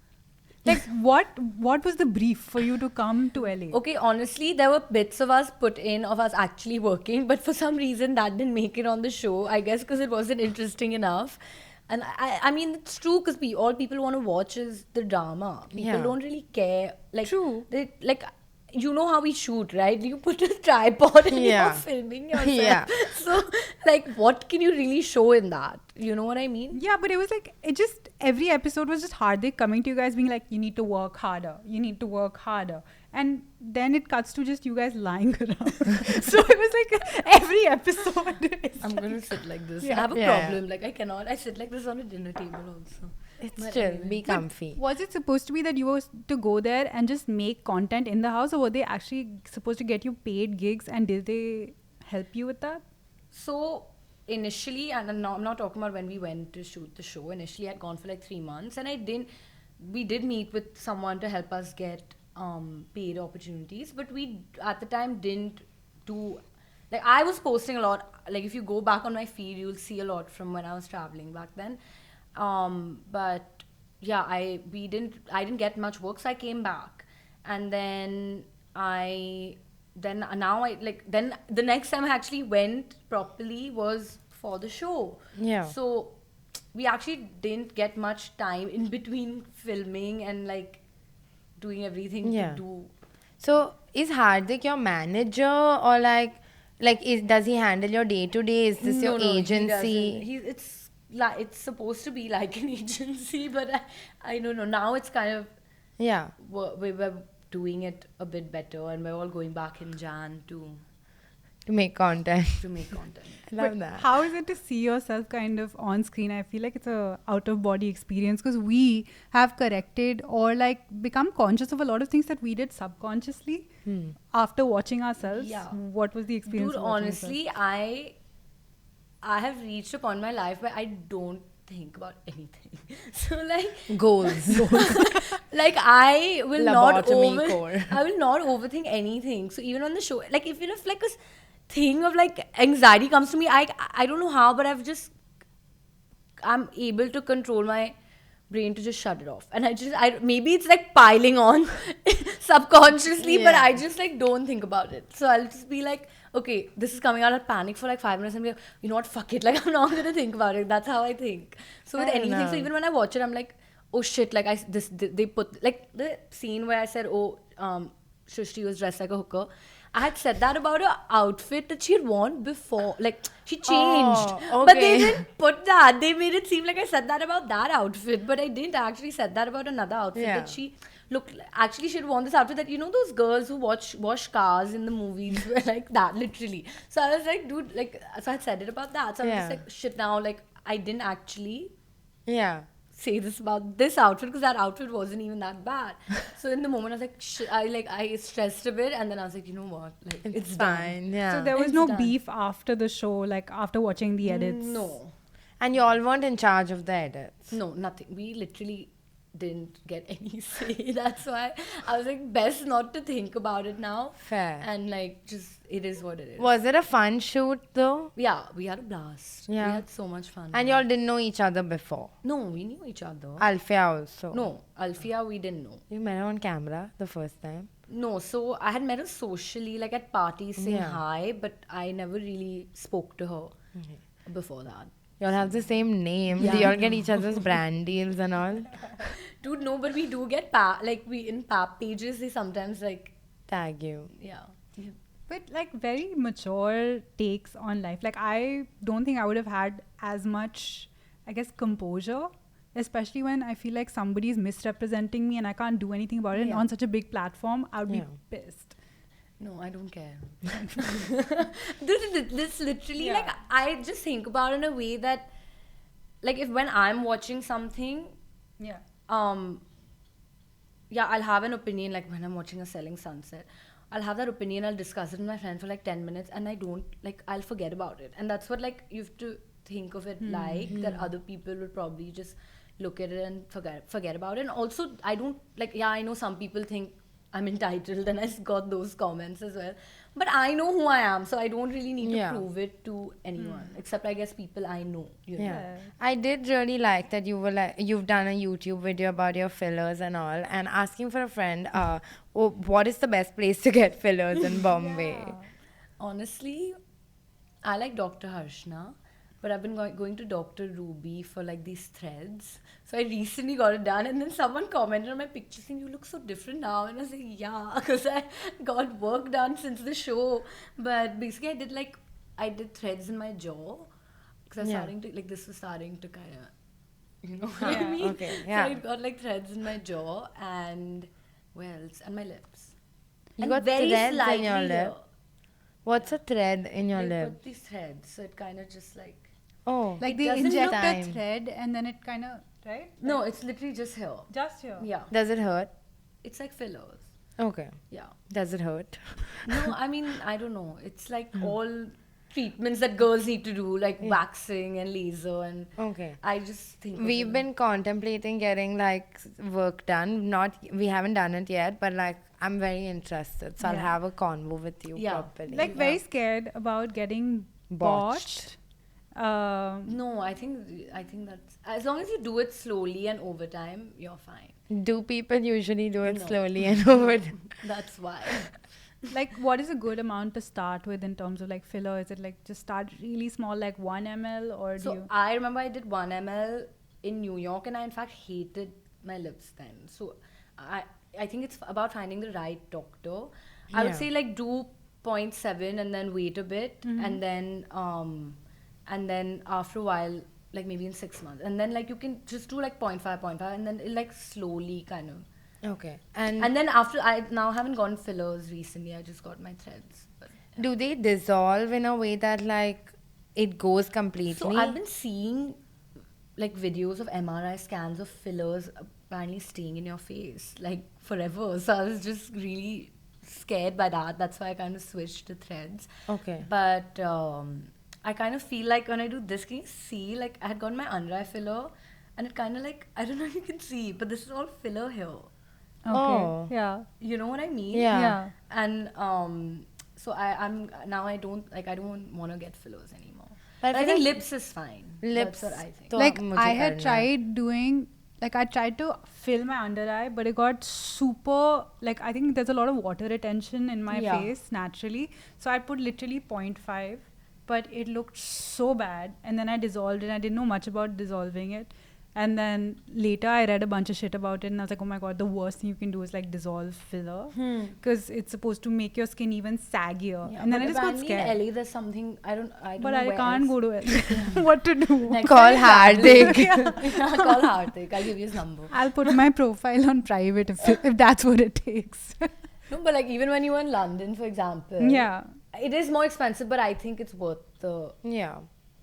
Like, what was the brief for you to come to LA? Okay, honestly, there were bits of us put in of us actually working, but for some reason that didn't make it on the show. I guess because it wasn't interesting enough. And I mean, it's true because all people want to watch is the drama. People don't really care. Like, True. You know how we shoot, right? You put a tripod and Yeah. you're filming yourself. Yeah. So, like, what can you really show in that? You know what I mean? Yeah, but it was like, every episode was just hard. They coming to you guys being like, you need to work harder. You need to work harder. And then it cuts to just you guys lying around. So it was like every episode. I'm going to sit like this. Yeah. I have a Yeah. problem. Like, I cannot. I sit like this on a dinner table also. It's But chill. anyway. Be comfy. Was it supposed to be that you were to go there and just make content in the house, or were they actually supposed to get you paid gigs, and did they help you with that? So initially, and I'm not talking about when we went to shoot the show. Initially, I'd gone for like 3 months, and we did meet with someone to help us get paid opportunities, but we at the time didn't do. Like, I was posting a lot. Like, if you go back on my feed, you'll see a lot from when I was traveling back then. But yeah, I didn't get much work, so I came back, and then the next time I actually went properly was for the show. Yeah. So we actually didn't get much time in between filming and like doing everything to do. So, is Hardik your manager or does he handle your day to day? Is this your agency? He doesn't. It's supposed to be like an agency, but I don't know. Now it's kind of we were doing it a bit better, and we're all going back in Jan to make content. But I love that. how is it to see yourself kind of on screen? I feel like it's a out of body experience, because we have corrected or like become conscious of a lot of things that we did subconsciously after watching ourselves. Yeah. What was the experience? Dude, of watching yourself? honestly, I have reached a point in my life where I don't think about anything. So like Goals. like I will not Lobotomy core. I will not overthink anything. So even on the show, like even if like a thing of like anxiety comes to me, I don't know how, but I'm able to control my brain to just shut it off, and I maybe it's like piling on subconsciously, but I just like don't think about it. So I'll just be like, okay, this is coming out. I'll panic for like 5 minutes and be like, you know what, fuck it, like I'm not gonna think about it. That's how I think. So with anything, so even when I watch it, I'm like, oh shit, like they put like the scene where I said, oh, Shrishti was dressed like a hooker. I had said that about her outfit that she had worn before. Like, she changed. Oh, But they okay. didn't put that. They made it seem like I said that about that outfit. But I didn't actually said that about another outfit that she looked like. Actually, she had worn this outfit that, you know, those girls who wash cars in the movies were like that, literally. So I was like, dude, like, so I had said it about that. So I was just like, shit, now, like, I didn't actually say this about this outfit because that outfit wasn't even that bad. So in the moment I was like, I stressed a bit, and then I was like, you know what, like it's fine. done. So there was no beef after the show, like after watching the edits. No, And you all weren't in charge of the edits. no, nothing. We literally didn't get any say. That's why I was like, best not to think about it now. Fair. And like, just it is what it is. Was it a fun shoot though? Yeah, we had a blast. Yeah. We had so much fun. And y'all didn't know each other before? No, we knew each other. Alaviaa also? No, Alaviaa we didn't know. You met her on camera the first time? No, so I had met her socially, like at parties saying Yeah. hi, but I never really spoke to her before that. Y'all have the same name. Yeah. Do y'all get each other's brand deals and all? Dude, no, but we do get we in pap pages, they sometimes like, Tag you. yeah. But like very mature takes on life. Like I don't think I would have had as much, I guess, composure, especially when I feel like somebody's misrepresenting me and I can't do anything about it. And on such a big platform, I would be pissed. No, I don't care. this literally, like, I just think about it in a way that, like, if when I'm watching something, I'll have an opinion, like when I'm watching a Selling Sunset, I'll have that opinion, I'll discuss it with my friend for like 10 minutes and I'll forget about it. And that's what, like, you have to think of it that other people will probably just look at it and forget about it. And also, I don't, like, I know some people think I'm entitled and I got those comments as well. But I know who I am, so I don't really need to prove it to anyone, except I guess people I know. You know? I did really like that you've done a YouTube video about your fillers and all, and asking for a friend, what is the best place to get fillers in Bombay? Honestly, I like Dr. Harshna, but I've been going to Dr. Ruby for like these threads. So I recently got it done, and then someone commented on my picture saying, you look so different now. And I was like, yeah, because I got work done since the show. But basically I did threads in my jaw. Because this was starting to kind of, you know what I mean? Okay, So I got like threads in my jaw and where else? And my lips. You and got very threads in slightly your lip? here. What's a thread in your They lip? put these threads, so it kind of just like... Oh. Like It they doesn't inject look a time. thread and then it kind of, right? No, it's literally just here. Just here. Yeah. Does it hurt? It's like fillers. Okay. Yeah. Does it hurt? No, I mean, I don't know. It's like all treatments that girls need to do, like waxing and laser, and Okay. I just think We've been contemplating getting like work done. We haven't done it yet, but like I'm very interested. So I'll have a convo with you properly. Like very scared about getting botched. No, I think that's, as long as you do it slowly and over time, you're fine. Do people usually do it slowly and over? That's why. Like what is a good amount to start with in terms of like filler? Is it like just start really small, like 1 ml, or do you? So I remember I did 1 ml in New York, and I in fact hated my lips then. So I think it's about finding the right doctor. I would say like do 0.7 and then wait a bit, and then after a while, like maybe in 6 months, and then like you can just do like 0.5, and then it like slowly kind of. Okay. And then after, I now haven't gotten fillers recently. I just got my threads. But, do they dissolve in a way that like it goes completely? so I've been seeing like videos of MRI scans of fillers apparently staying in your face like forever. So I was just really scared by that. That's why I kind of switched to threads. Okay. But I kind of feel like when I do this, can you see? Like I had gotten my under eye filler, and it kind of like, I don't know if you can see, but this is all filler here. Okay. Oh. Yeah. You know what I mean? Yeah. And so I'm now I don't want to get fillers anymore. But I think lips is fine. Lips. That's what I think. तो Like मुझे I had करना है. tried doing, like I tried to fill my under eye, but it got super, like I think there's a lot of water retention in my face naturally. So I put literally 0.5, but it looked so bad. And then I dissolved it. I didn't know much about dissolving it. And then later I read a bunch of shit about it and I was like, oh my god, the worst thing you can do is like dissolve filler because it's supposed to make your skin even saggier. Yeah, and then I just got apparently scared. in LA there's something I don't But know I where can't else. go to LA. What to do? Next Call time you Hardik. travel- Call Hardik. I'll give you his number. I'll put my profile on private if that's what it takes. No, but like even when you were in London, for example, Yeah. it is more expensive, but I think it's worth the Yeah.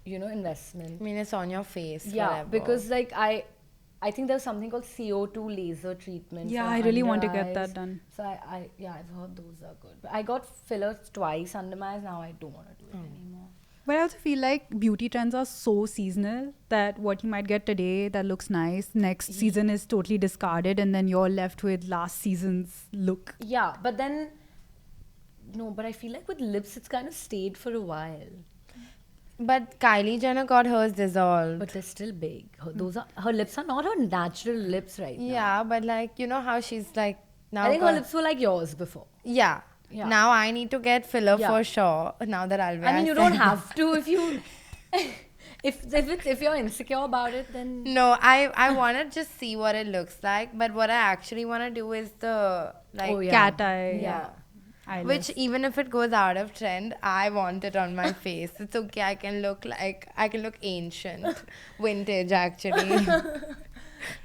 investment. I mean, it's on your face. Yeah, forever. because like I think there's something called CO2 laser treatment. Yeah, for I really want to under get that eyes. done. So I've heard those are good. But I got fillers twice under my eyes. Now I don't want to do it anymore. But I also feel like beauty trends are so seasonal that what you might get today that looks nice, next season is totally discarded and then you're left with last season's look. Yeah, but then but I feel like with lips it's kind of stayed for a while. But Kylie Jenner got hers dissolved. But they're still big. Her lips are not her natural lips right now. Yeah, but like, you know how she's like now. I think her lips were like yours before. Yeah. Yeah. Now I need to get filler Yeah. for sure. Now that I'll I mean, you don't have to if you if you're insecure about it, then No, I want to just see what it looks like. But what I actually want to do is the like Oh, yeah. Cat eye. Yeah. Eyeless. Which even if it goes out of trend, I want it on my face. It's okay. I can look ancient, vintage actually,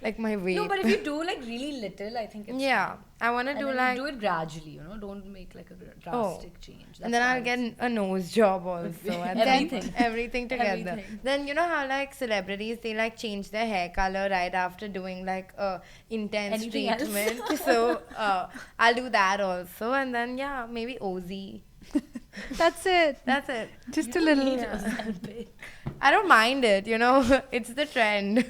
like my weight. no. But if you do like really little, I think it's yeah, I want to and do then you like, do it gradually. Don't make like a drastic change. and then I'll get a nose job also, and Everything. then everything together. Everything. Then you know how like celebrities they like change their hair color right after doing like a intense Anything else? treatment. So I'll do that also, and then yeah, maybe OZ. That's it. That's it. Just a little. I don't mind it, you know. It's the trend.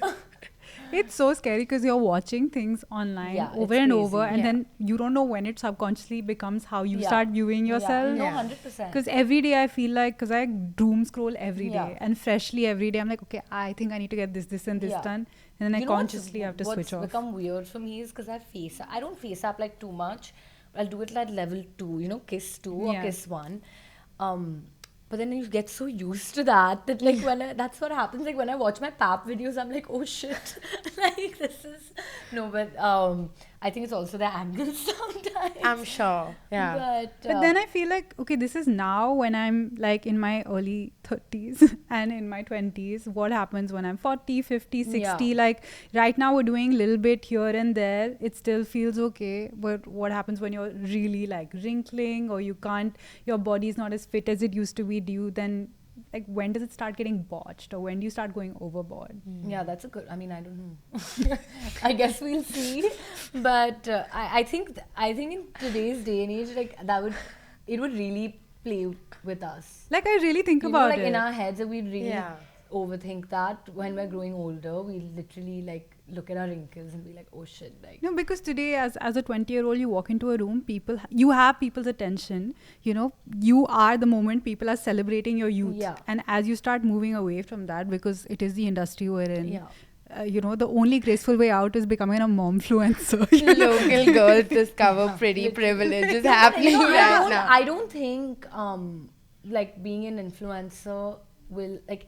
It's so scary because you're watching things online Yeah, over it's and crazy. over, and Yeah. then you don't know when it subconsciously becomes how you Yeah. start viewing yourself. No, Yeah. 100%. Because every day I feel like, because I doom scroll every day Yeah. and freshly every day, I'm like, okay, I think I need to get this, and this Yeah. done. And then I consciously have to switch off. What's become weird for me is because I don't face up like too much. I'll do it like level 2, kiss 2 or Yeah. kiss 1. But then you get so used to that like that's what happens. Like when I watch my pap videos, I'm like, oh shit, like this is but I think it's also the angle sometimes. I'm sure. Yeah. But then I feel like, okay, this is now when I'm like in my early 30s and in my 20s. What happens when I'm 40, 50, 60? Yeah. Like right now we're doing a little bit here and there. It still feels okay. But what happens when you're really like wrinkling or your body's not as fit as it used to be? Do you then, like, when does it start getting botched or when do you start going overboard? Yeah, that's a good. I mean, I don't know. I guess we'll see. But I think in today's day and age, like it would really play with us. Like, I really think You know, about like it. in our heads, we really Yeah. overthink that. When we're growing older, we literally like look at our wrinkles and be like, oh shit, like. No, because today, as a 20-year-old, you walk into a room, you have people's attention. You are the moment people are celebrating your youth. Yeah. And as you start moving away from that, because it is the industry we're in, Yeah. The only graceful way out is becoming a momfluencer. Local girls discover pretty privileges happening No, right now. I don't think like being an influencer will like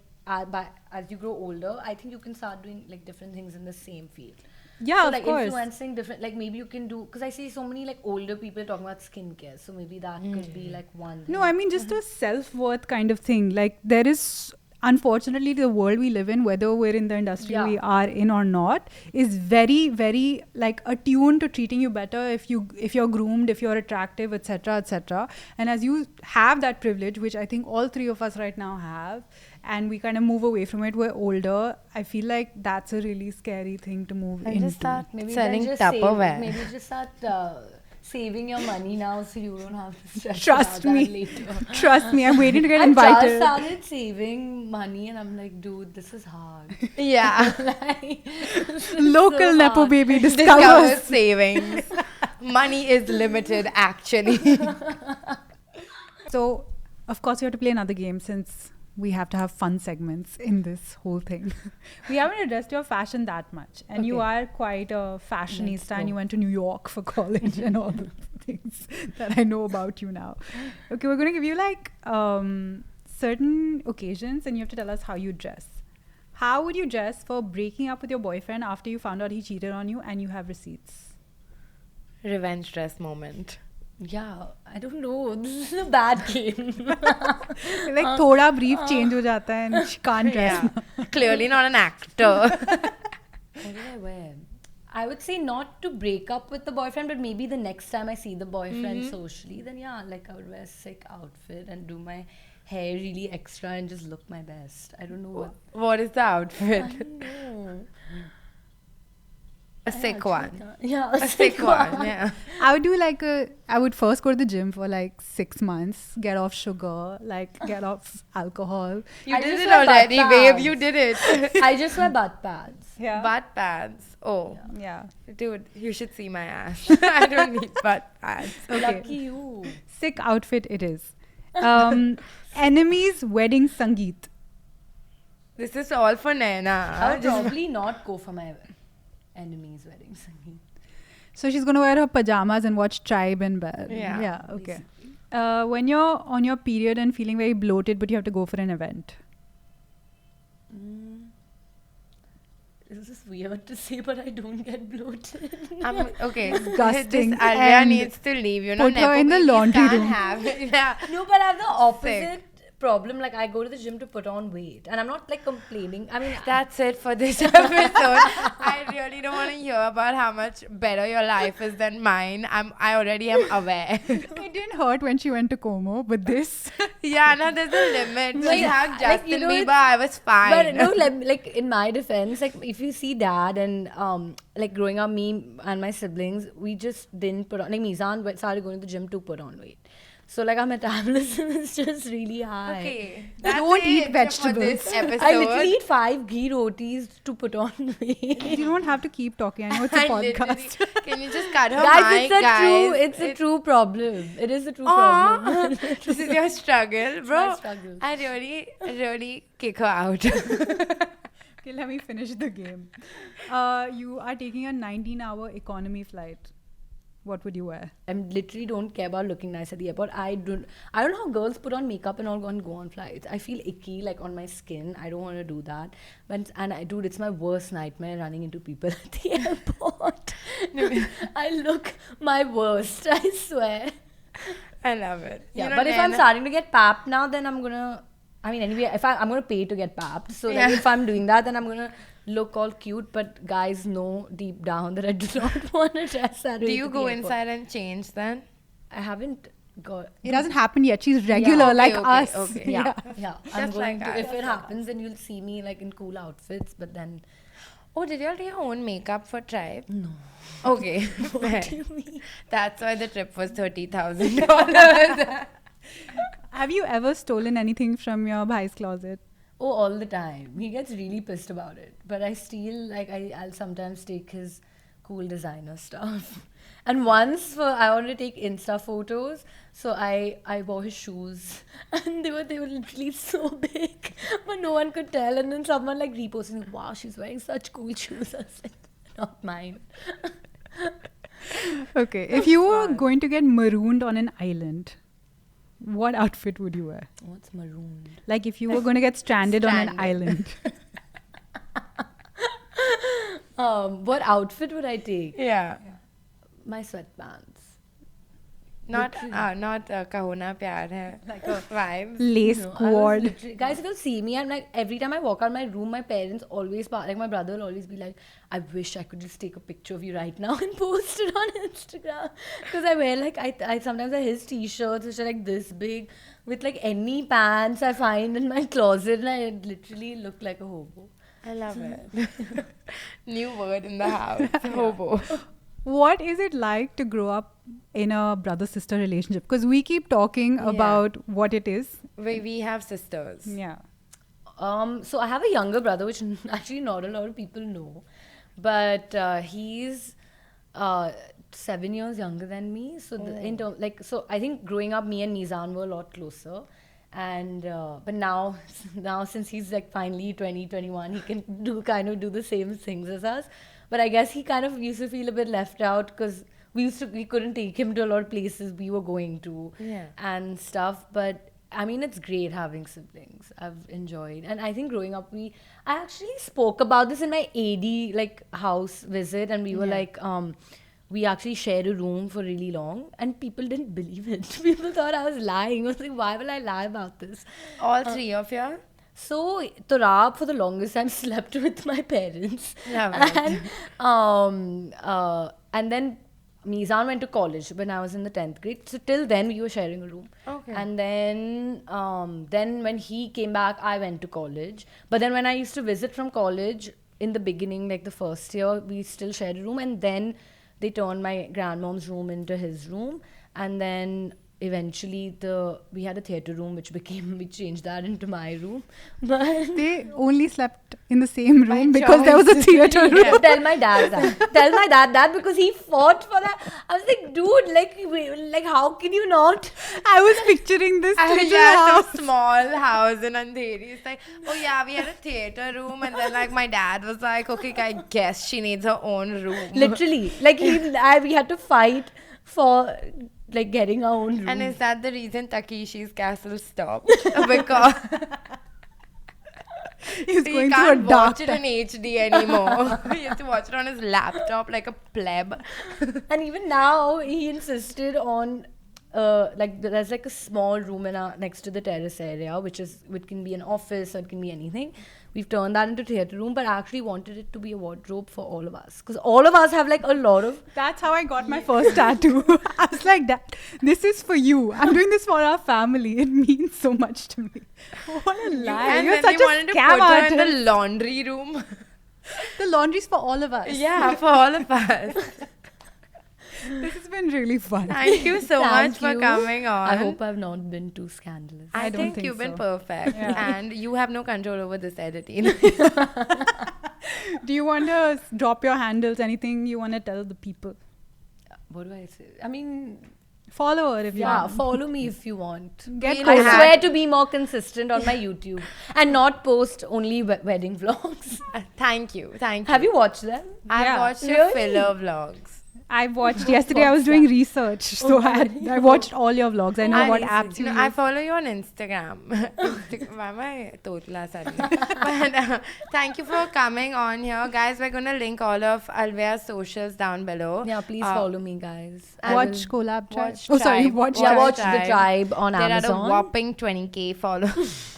as you grow older, I think you can start doing like different things in the same field. Yeah, so, of like course. influencing different, like maybe you can do, because I see so many like older people talking about skincare, so maybe that could be like one. No, I mean just a self-worth kind of thing. Like there is, unfortunately, the world we live in, whether we're in the industry Yeah. we are in or not, is very, very like attuned to treating you better if you're groomed, if you're attractive, etc., etc. And as you have that privilege, which I think all three of us right now have, and we kind of move away from it, we're older. I feel like that's a really scary thing to move And into. just start maybe selling then just Tupperware. maybe just start saving your money now, so you don't have to stress Trust about me. that later. Trust me, I'm waiting to get I just invited. started saving money, and I'm like, dude, this is hard. Yeah. Like, this is Local so Nepo hard. baby Discover discovers. savings. Money is limited, actually. So, of course, we have to play another game since we have to have fun segments in this whole thing. We haven't addressed your fashion that much. And you Okay. are quite a fashionista and go. you went to New York for college and all the things that I know about you now. Okay, we're going to give you like certain occasions and you have to tell us how you dress. How would you dress for breaking up with your boyfriend after you found out he cheated on you and you have receipts? Revenge dress moment. Yeah, I don't know. This is a bad game. Like thoda brief change ho jata hai and she can't dress. Yeah. Clearly not an actor. What did I wear? I would say not to break up with the boyfriend, but maybe the next time I see the boyfriend socially, then yeah, like I would wear a sick outfit and do my hair really extra and just look my best. I don't know what. What is the outfit? I don't know. A sick one. Yeah, A sick one, yeah. I would do like I would first go to the gym for like 6 months, get off sugar, like get off alcohol. You I did just it wear butt already, babe. pads. You did it. I just wear butt pads. Yeah. Butt pads. Oh. Yeah. Dude, you should see my ass. I don't need butt pads. Okay. Lucky you. Sick outfit it is. Enemies wedding sangeet. This is all for I Naina. would probably not go for my enemy's wedding singing. So she's going to wear her pajamas and watch Tribe in bed. Yeah. Yeah, okay. When you're on your period and feeling very bloated but you have to go for an event. This is weird to say, but I don't get bloated. Okay. Disgusting. This Alaviaa And needs to leave. You know, put her Nepo in the babies laundry can't room. have it. Yeah. No, but I have the opposite problem. Like, I go to the gym to put on weight. And I'm not, like, complaining. I mean, That's it for this episode. I really don't want to hear about how much better your life is than mine. I already am aware. It didn't hurt when she went to Como, but this. Yeah, no, there's a limit. No, She yeah, had like, Justin you know, Bieber, it's- I was fine. But no, like in my defense, like if you see dad and like growing up, me and my siblings, we just didn't put on. Like Mizan started going to the gym to put on weight. So like our metabolism is just really high. Okay. Don't eat For vegetables. this episode. I literally eat 5 ghee rotis to put on weight. You don't have to keep talking. I know it's a I podcast. literally- Can you just cut her Guys, mic, guys? it's a true problem. It is a true Aw, problem. this is your struggle, bro. my struggle. I really kick her out. Okay, let me finish the game. You are taking a 19-hour economy flight. What would you wear? I literally don't care about looking nice at the airport. I don't know how girls put on makeup and all go on flights. I feel icky like on my skin. I don't want to do that. Dude, it's my worst nightmare running into people at the airport. I look my worst, I swear. I love it. Yeah, You know, but if I'm Naina- starting to get papped now, then I'm gonna. I mean, anyway, if I'm gonna pay to get papped. So like, Yeah. if I'm doing that, then I'm gonna look all cute. But guys know deep down that I do not want to dress that way. Do you to the go airport. inside and change then? I haven't got. It hasn't happened yet. She's regular okay, like okay, us. okay. Yeah, yeah. I'm Just going like to. us. If it happens, then you'll see me like in cool outfits. But then, Oh, did you all do your own makeup for Tribe? no. Okay. What do you mean? That's why the trip was $30,000. Have you ever stolen anything from your bhai's closet? Oh, all the time. He gets really pissed about it. But I still like. I'll sometimes take his cool designer stuff. And once I wanted to take Insta photos, so I wore his shoes, and they were literally so big, but no one could tell. And then someone like reposted, "Wow, she's wearing such cool shoes." I was like, "Not mine." Okay. If you were going to get marooned on an island, what outfit would you wear? What's maroon? Like if you were going to get stranded on an Stranded. island. What outfit would I take? Yeah. My sweatpants. Not Kahuna Pyar Hai. Like vibes. Lace No, I was cord. literally- guys, if you see me, I'm like, every time I walk out my room, my parents always, like my brother will always be like, I wish I could just take a picture of you right now and post it on Instagram. Because I wear like, I sometimes wear his t-shirts, which are like this big, with like any pants I find in my closet, and I literally look like a hobo. I love it. New word in the house. Hobo. What is it like to grow up in a brother-sister relationship? Because we keep talking about what it is. We have sisters. Yeah. So I have a younger brother, which actually not a lot of people know, but he's 7 years younger than me. So so I think growing up, me and Mizan were a lot closer. And but now since he's like finally 21, he can do the same things as us. But I guess he kind of used to feel a bit left out because we couldn't take him to a lot of places we were going to Yeah. and stuff. But I mean, it's great having siblings. I've enjoyed, and I think growing up, I actually spoke about this in my AD like house visit, and we were like, we actually shared a room for really long, and people didn't believe it. People thought I was lying. I was like, why will I lie about this? All three of you? So Torab for the longest time slept with my parents, Yeah, and then Mizan went to college when I was in the 10th grade. So till then we were sharing a room. Okay. And then when he came back, I went to college. But then when I used to visit from college in the beginning, like the first year, we still shared a room. And then they turned my grandmom's room into his room. And then eventually we had a theatre room we changed that into my room. But They only slept in the same room because there was a theatre room. yeah. Tell my dad that. Tell my dad that because he fought for that. I was like, dude, like how can you not? I was picturing this little yeah, house. some small house in Andheri. It's like, oh yeah, we had a theatre room, and then like my dad was like, okay, I guess she needs her own room. Literally, like we had to fight for like getting our own room. And is that the reason Takeshi's Castle stopped? Because He's he going through a can't dark watch it in HD anymore. He has to watch it on his laptop like a pleb. And even now, he insisted on there's like a small room next to the terrace area, which can be an office or it can be anything. We've turned that into theatre room, but I actually wanted it to be a wardrobe for all of us because all of us have like a lot of. That's how I got my first tattoo. I was like, that. This is for you. I'm doing this for our family. It means so much to me. What a lie. And You're then such they a wanted to scam put her in artist. the laundry room. The laundry's for all of us. Yeah, for all of us. This has been really fun. Thank you so Thank much for you. coming on. I hope I've not been too scandalous. I don't think think you've been so. perfect. Yeah. And you have no control over this editing. Do you want to drop your handles? Anything you want to tell the people? What do I say? I mean, Follow her if you yeah, want. follow me if you want. Get We'll I closer. swear to be more consistent on my YouTube and not post only wedding vlogs. Thank you. Thank you. Have you watched them? I've Yeah. watched your Really? filler vlogs. I watched yesterday. I was doing research, so I watched all your vlogs. I know what apps you No, use. I follow you on Instagram. Why am I totla suddenly? But thank you for coming on here, guys. We're gonna link all of Alaviaa's socials down below. Yeah, please follow me, guys. Watch Collab Tribe. Watch Oh, sorry, Tribe. watch. Yeah, Tribe. watch The Tribe on They're at a Amazon. whopping 20K followers.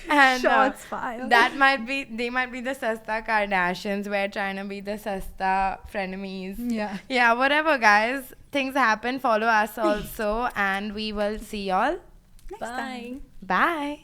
And Shots fired. they might be the Sasta Kardashians. We're trying to be the Sasta frenemies. Yeah. Yeah, whatever, guys. Things happen. Follow us also, and we will see y'all. Bye. Bye.